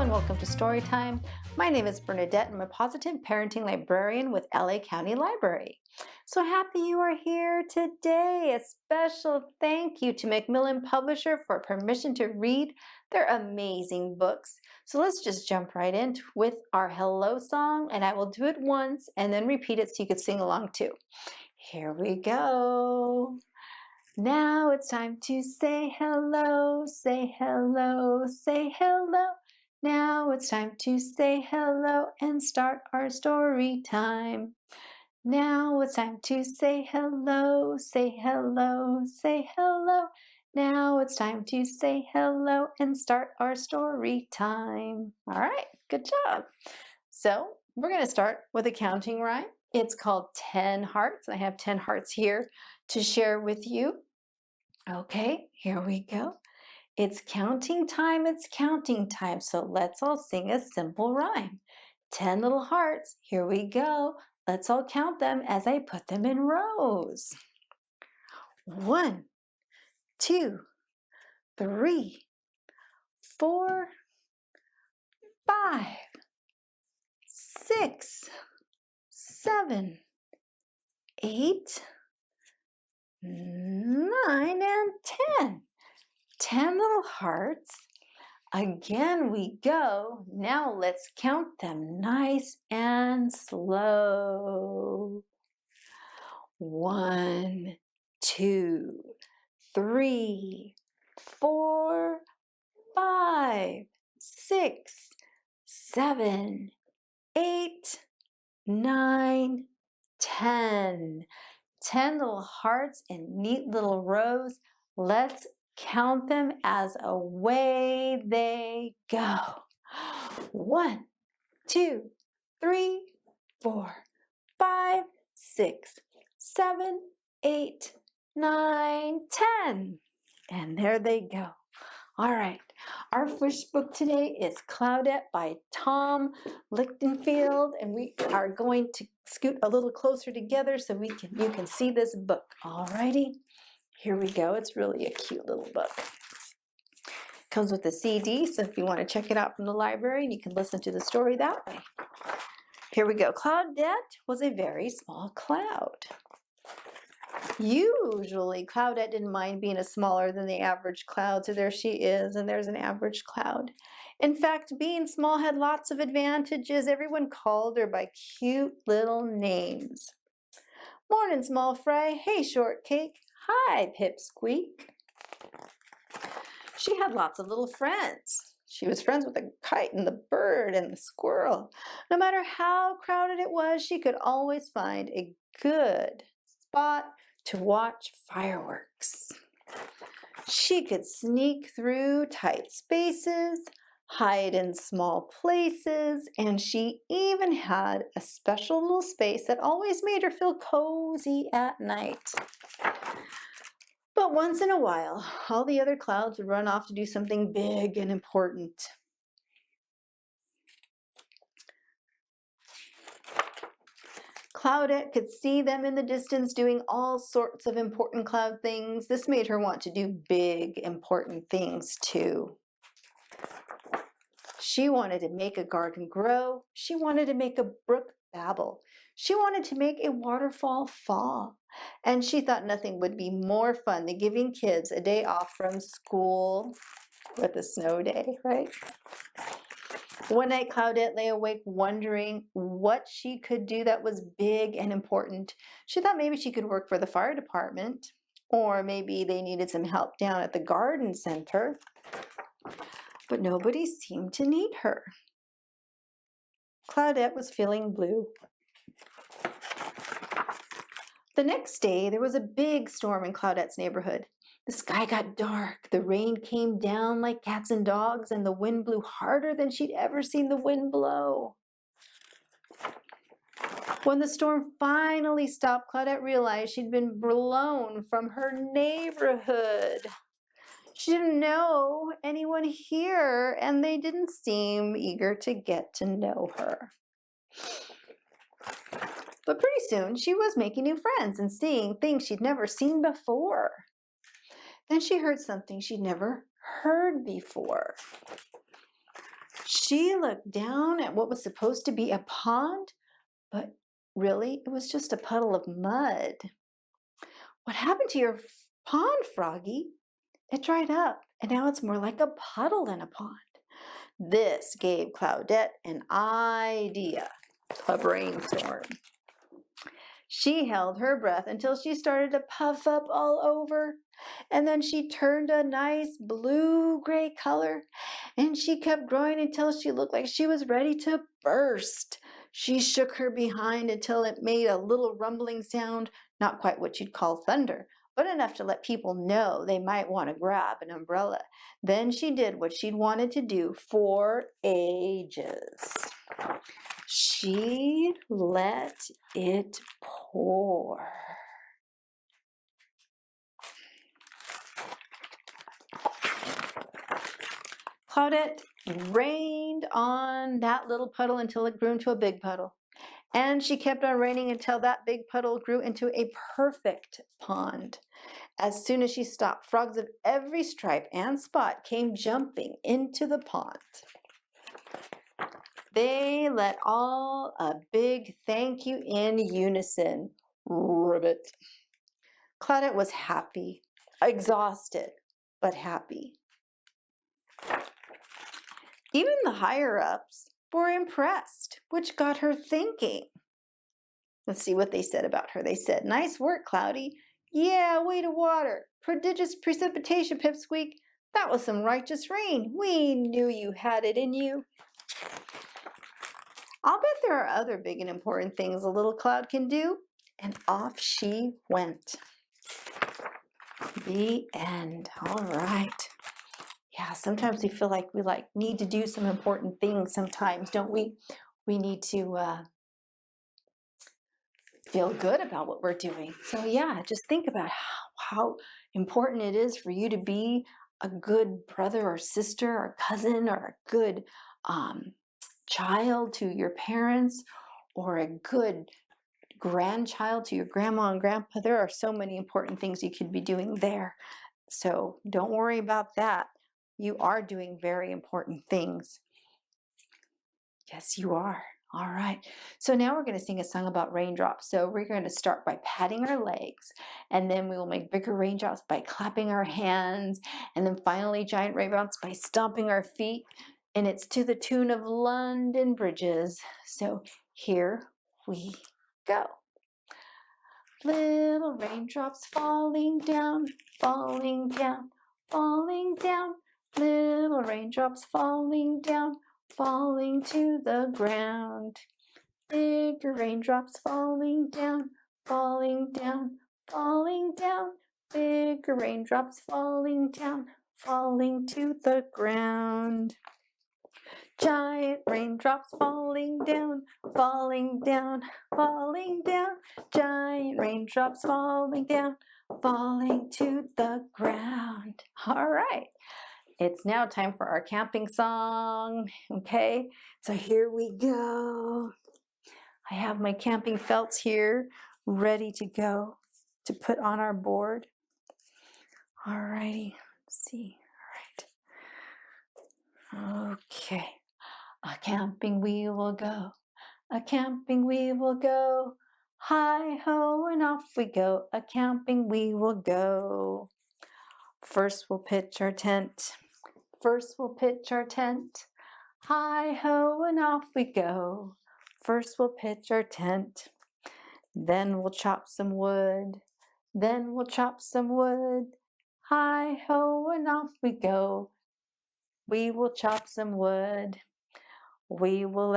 and welcome to Storytime. My name is Bernadette. I'm a positive parenting librarian with LA County Library. So happy you are here today. A special thank you to Macmillan Publisher for permission to read their amazing books. So let's just jump right in with our hello song, and I will do it once and then repeat it so you can sing along too. Here we go. Now it's time to say hello, say hello, say hello. Now it's time to say hello and start our story time. Now it's time to say hello, say hello, say hello. Now it's time to say hello and start our story time. All right, good job. So we're going to start with a counting rhyme. It's called 10 Hearts. I have 10 hearts here to share with you. Okay, here we go. It's counting time, so let's all sing a simple rhyme. 10 little hearts, here we go. Let's all count them as I put them in rows. 1, 2, 3, 4, 5, 6, 7, 8, 9, and 10. 10 little hearts. Again we go. Now let's count them nice and slow. 1, 2, 3, 4, 5, 6, 7, 8, 9, 10. 10 little hearts in neat little rows. Let's count them as away they go. 1, 2, 3, 4, 5, 6, 7, 8, 9, 10. And there they go. All right, our first book today is Cloudette by Tom Lichtenheld, and we are going to scoot a little closer together so you can see this book. All righty, here we go. It's really a cute little book. Comes with a CD, so if you want to check it out from the library, you can listen to the story that way. Here we go. Cloudette was a very small cloud. Usually, Cloudette didn't mind being a smaller than the average cloud, so there she is, and there's an average cloud. In fact, being small had lots of advantages. Everyone called her by cute little names. Morning, small fry. Hey, shortcake. Hi, pipsqueak. She had lots of little friends. She was friends with the kite and the bird and the squirrel. No matter how crowded it was, she could always find a good spot to watch fireworks. She could sneak through tight spaces, hide in small places, and she even had a special little space that always made her feel cozy at night. But once in a while, all the other clouds would run off to do something big and important. Cloudette could see them in the distance doing all sorts of important cloud things. This made her want to do big, important things too. She wanted to make a garden grow. She wanted to make a brook babble. She wanted to make a waterfall fall. And she thought nothing would be more fun than giving kids a day off from school with a snow day, right? One night, Cloudette lay awake wondering what she could do that was big and important. She thought maybe she could work for the fire department, or maybe they needed some help down at the garden center. But nobody seemed to need her. Cloudette was feeling blue. The next day, there was a big storm in Cloudette's neighborhood. The sky got dark, the rain came down like cats and dogs, and the wind blew harder than she'd ever seen the wind blow. When the storm finally stopped, Cloudette realized she'd been blown from her neighborhood. She didn't know anyone here, and they didn't seem eager to get to know her. But pretty soon, she was making new friends and seeing things she'd never seen before. Then she heard something she'd never heard before. She looked down at what was supposed to be a pond, but really it was just a puddle of mud. What happened to your pond, Froggy? It dried up, and now it's more like a puddle than a pond. This gave Cloudette an idea, a brainstorm. She held her breath until she started to puff up all over, and then she turned a nice blue-gray color, and she kept growing until she looked like she was ready to burst. She shook her behind until it made a little rumbling sound, not quite what you'd call thunder, but enough to let people know they might want to grab an umbrella. Then she did what she'd wanted to do for ages. She let it pour. Claudette rained on that little puddle until it grew into a big puddle. And she kept on raining until that big puddle grew into a perfect pond. As soon as she stopped, frogs of every stripe and spot came jumping into the pond. They let all a big thank you in unison. Ribbit. Claudette was happy, exhausted, but happy. Even the higher-ups were impressed, which got her thinking. Let's see what they said about her. They said, "Nice work, Cloudy. Yeah, way to water. Prodigious precipitation, Pipsqueak. That was some righteous rain. We knew you had it in you." I'll bet there are other big and important things a little cloud can do. And off she went. The end. All right. Yeah, sometimes we feel like we need to do some important things sometimes, don't we? We need to feel good about what we're doing. So yeah, just think about how important it is for you to be a good brother or sister or cousin or a good child to your parents or a good grandchild to your grandma and grandpa. There are so many important things you could be doing there. So don't worry about that. You are doing very important things. Yes, you are. All right. So now we're going to sing a song about raindrops. So we're going to start by patting our legs, and then we will make bigger raindrops by clapping our hands, and then finally giant raindrops by stomping our feet. And it's to the tune of London Bridges. So here we go. Little raindrops falling down, falling down, falling down. Little raindrops falling down, falling to the ground. Bigger raindrops falling down, falling down, falling down. Bigger raindrops falling down, falling to the ground. Giant raindrops falling down, falling down, falling down. Giant raindrops falling down, falling to the ground. All right. It's now time for our camping song. Okay, so here we go. I have my camping felts here ready to go to put on our board. All righty, let's see. All right. Okay. A camping we will go, a camping we will go. Hi-ho and off we go, a camping we will go. First we'll pitch our tent, first we'll pitch our tent. Hi-ho and off we go, first we'll pitch our tent. Then we'll chop some wood, then we'll chop some wood. Hi-ho and off we go, we will chop some wood. We will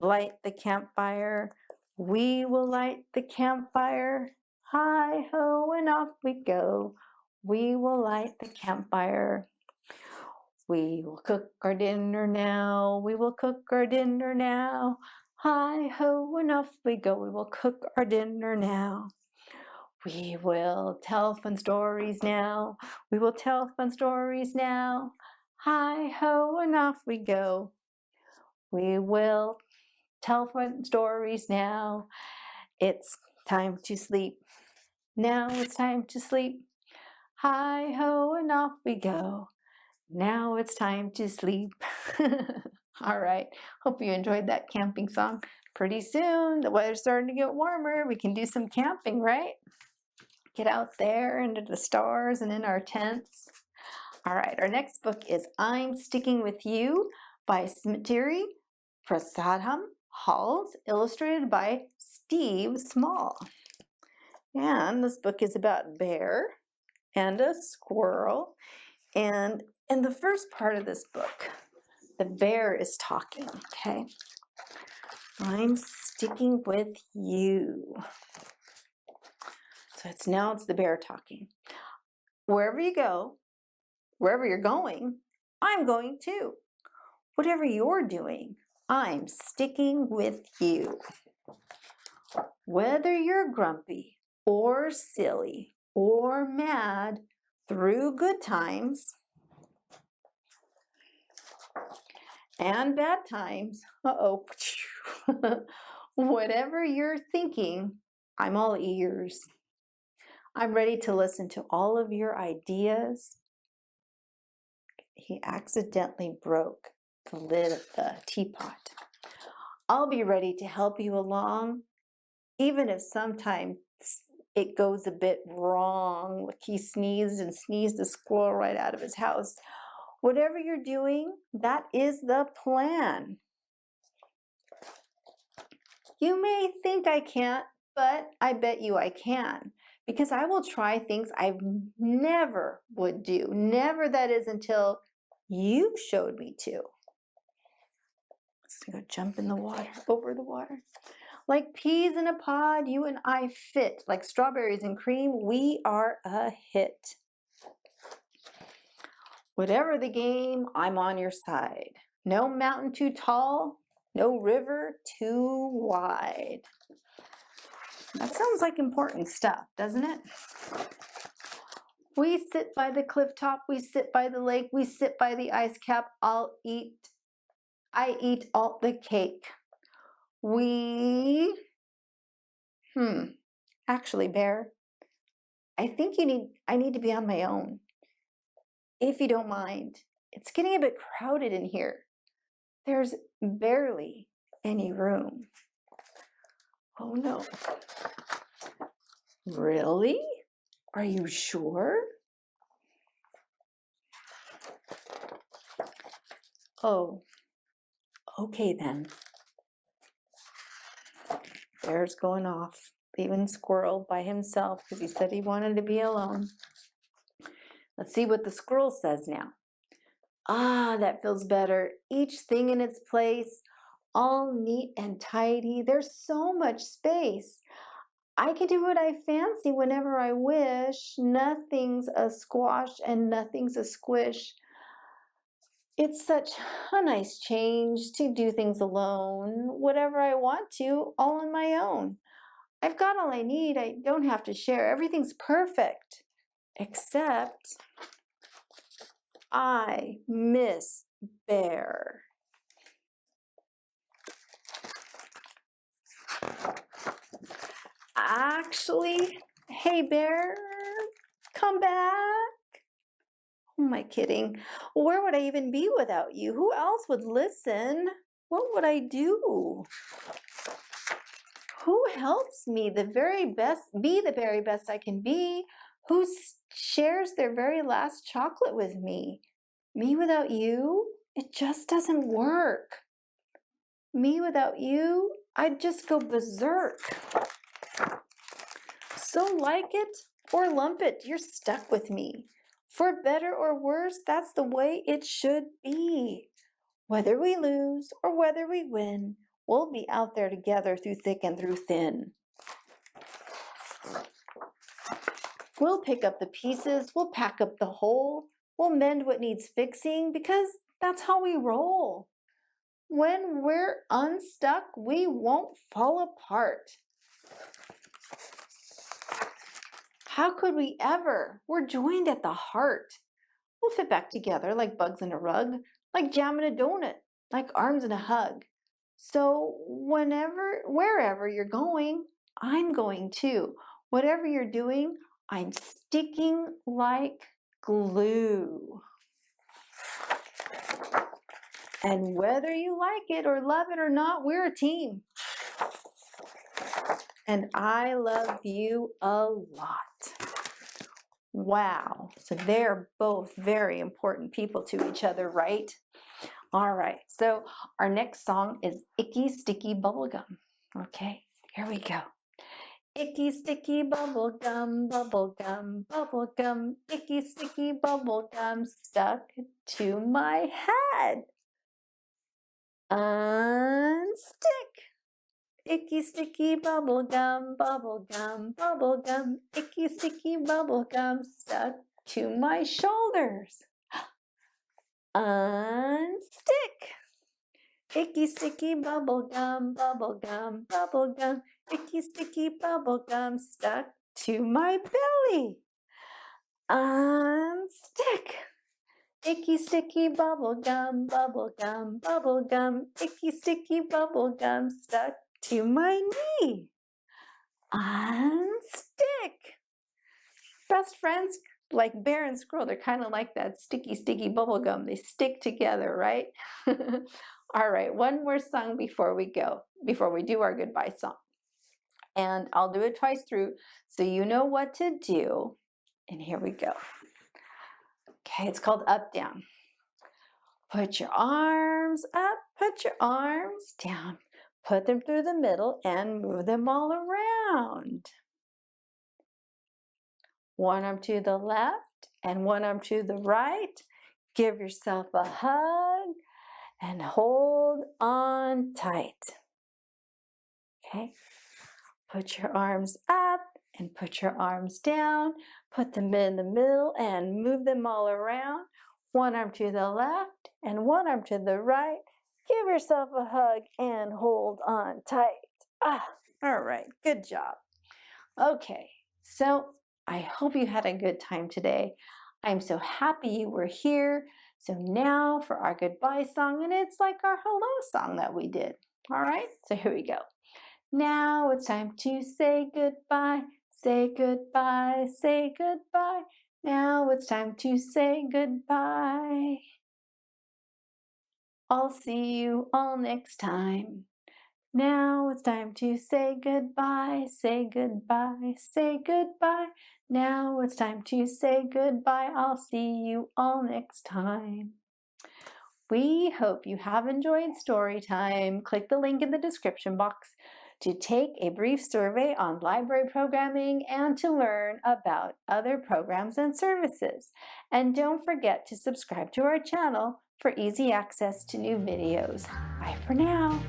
light the campfire. We will light the campfire. Hi-ho and off we go. We will light the campfire. We will cook our dinner now. We will cook our dinner now. Hi-ho and off we go. We will cook our dinner now. We will tell fun stories now. We will tell fun stories now. Hi-ho and off we go. We will tell fun stories now. It's time to sleep. Now it's time to sleep. Hi-ho and off we go. Now it's time to sleep. All right. Hope you enjoyed that camping song. Pretty soon, the weather's starting to get warmer. We can do some camping, right? Get out there into the stars and in our tents. All right, our next book is I'm Sticking With You by Smriti Prasadam-Halls, illustrated by Steve Small. And this book is about a bear and a squirrel. And in the first part of this book, the bear is talking, okay? I'm sticking with you. So it's the bear talking. Wherever you go, wherever you're going, I'm going too. Whatever you're doing, I'm sticking with you. Whether you're grumpy or silly or mad, through good times and bad times, whatever you're thinking, I'm all ears. I'm ready to listen to all of your ideas. He accidentally broke the lid of the teapot. I'll be ready to help you along, even if sometimes it goes a bit wrong. Like he sneezed the squirrel right out of his house. Whatever you're doing, that is the plan. You may think I can't, but I bet you I can, because I will try things I never would do. Never, that is, until you showed me to. Let's go jump in the water, over the water. Like peas in a pod, you and I fit. Like strawberries and cream, we are a hit. Whatever the game, I'm on your side. No mountain too tall, no river too wide. That sounds like important stuff, doesn't it? We sit by the cliff top, we sit by the lake, we sit by the ice cap. I eat all the cake. Actually, Bear, I think I need to be on my own. If you don't mind, it's getting a bit crowded in here. There's barely any room. Oh no. Really? Are you sure? Oh, okay then. Bear's going off, leaving Squirrel by himself because he said he wanted to be alone. Let's see what the squirrel says now. Ah, that feels better. Each thing in its place, all neat and tidy. There's so much space. I can do what I fancy whenever I wish. Nothing's a squash and nothing's a squish. It's such a nice change to do things alone, whatever I want to, all on my own. I've got all I need. I don't have to share. Everything's perfect, except I miss Bear. Actually, hey Bear, come back. Who am I kidding? Where would I even be without you? Who else would listen? What would I do? Who helps me be the very best I can be? Who shares their very last chocolate with me? Me without you? It just doesn't work. Me without you? I'd just go berserk. So like it or lump it, you're stuck with me. For better or worse, that's the way it should be. Whether we lose or whether we win, we'll be out there together through thick and through thin. We'll pick up the pieces, we'll pack up the whole, we'll mend what needs fixing, because that's how we roll. When we're unstuck, we won't fall apart. How could we ever? We're joined at the heart. We'll fit back together like bugs in a rug, like jam in a donut, like arms in a hug. So wherever you're going, I'm going too. Whatever you're doing, I'm sticking like glue. And whether you like it or love it or not, we're a team. And I love you a lot. Wow. So they're both very important people to each other, right? All right. So our next song is Icky Sticky Bubblegum. Okay, here we go. Icky sticky bubblegum, bubblegum, bubblegum, icky sticky bubblegum stuck to my head. Unstick. Icky sticky bubblegum, bubblegum, bubblegum, icky sticky bubblegum stuck to my shoulders. Unstick. Icky sticky bubblegum, bubblegum, bubblegum, icky sticky bubblegum stuck to my belly. Unstick. Icky sticky bubblegum, bubblegum, bubblegum, icky sticky bubblegum stuck to my knee. Unstick. Best friends, like bear and squirrel, they're kind of like that sticky bubblegum. They stick together, right? All right, one more song before we do our goodbye song. And I'll do it twice through so you know what to do. And here we go. Okay, it's called Up Down. Put your arms up, put your arms down. Put them through the middle and move them all around. One arm to the left and one arm to the right. Give yourself a hug and hold on tight. Okay, put your arms up and put your arms down. Put them in the middle and move them all around. One arm to the left and one arm to the right. Give yourself a hug and hold on tight. All right, good job. Okay, so I hope you had a good time today. I'm so happy you were here. So now for our goodbye song, and it's like our hello song that we did. All right, so here we go. Now it's time to say goodbye, say goodbye, say goodbye. Now it's time to say goodbye. I'll see you all next time. Now it's time to say goodbye, say goodbye, say goodbye. Now it's time to say goodbye. I'll see you all next time. We hope you have enjoyed Storytime. Click the link in the description box to take a brief survey on library programming and to learn about other programs and services. And don't forget to subscribe to our channel for easy access to new videos. Bye for now.